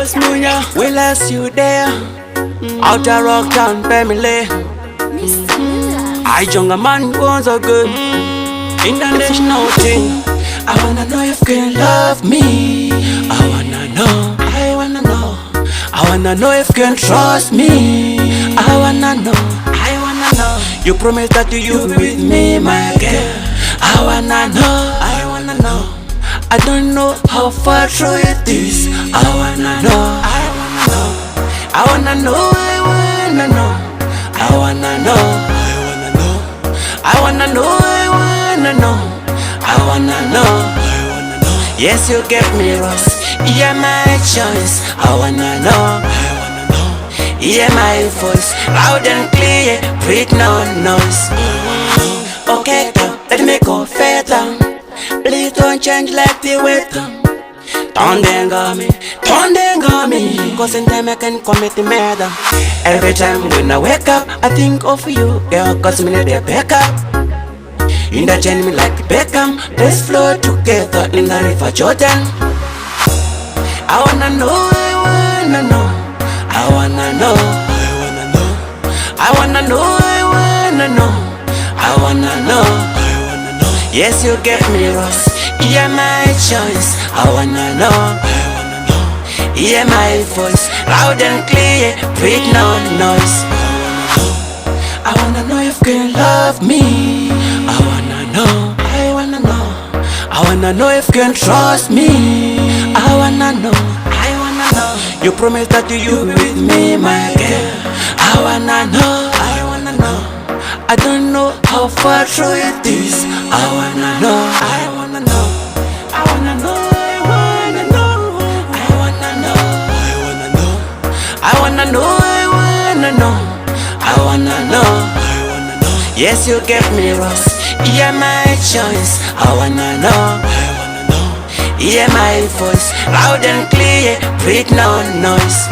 Boss Munya, we last you there. Outer Rock Town family. I younger man was a good international thing. I wanna know if you can love me. I wanna know, I wanna know. I wanna know if you can trust me. I wanna know, I wanna know. You promise that you'll be with me, my girl. I wanna know, I wanna know. I don't know how far true it is. I wanna know, I wanna know. I wanna know, I wanna know. I wanna know, I wanna know. I wanna know, I wanna know. I wanna know, I wanna know. Yes, you get me lost. Yeah, my choice. I wanna know, I wanna know. Yeah, my voice loud and clear, breathe no noise. Okay, let me go further. Please don't change like the weather. Don't on me, cause in time I can commit murder. Every time when I wake up, I think of you, girl, cause me need a backup. In the chain me like Beckham, let's flow together in the river Jordan. I wanna know, I wanna know. I wanna know, I wanna know. I wanna know, I wanna know. I wanna know, I wanna know. Yes, you get me lost. Yeah, my choice. I wanna know, I wanna know. Yeah, my voice loud and clear, breathe no noise. I wanna know if you can love me. I wanna know, I wanna know. I wanna know if you can trust me. I wanna know, I wanna know. You promise that you'll be with me, my girl. I wanna know, I wanna know. I don't know how far true it is. I wanna know, I wanna know. I wanna know, I wanna know. I wanna know, I wanna know. I wanna know, I wanna know. I wanna know, I wanna know. Yes, you get me lost. Yeah, my choice. I wanna know, I wanna know. Yeah, my voice loud and clear, breathe no noise.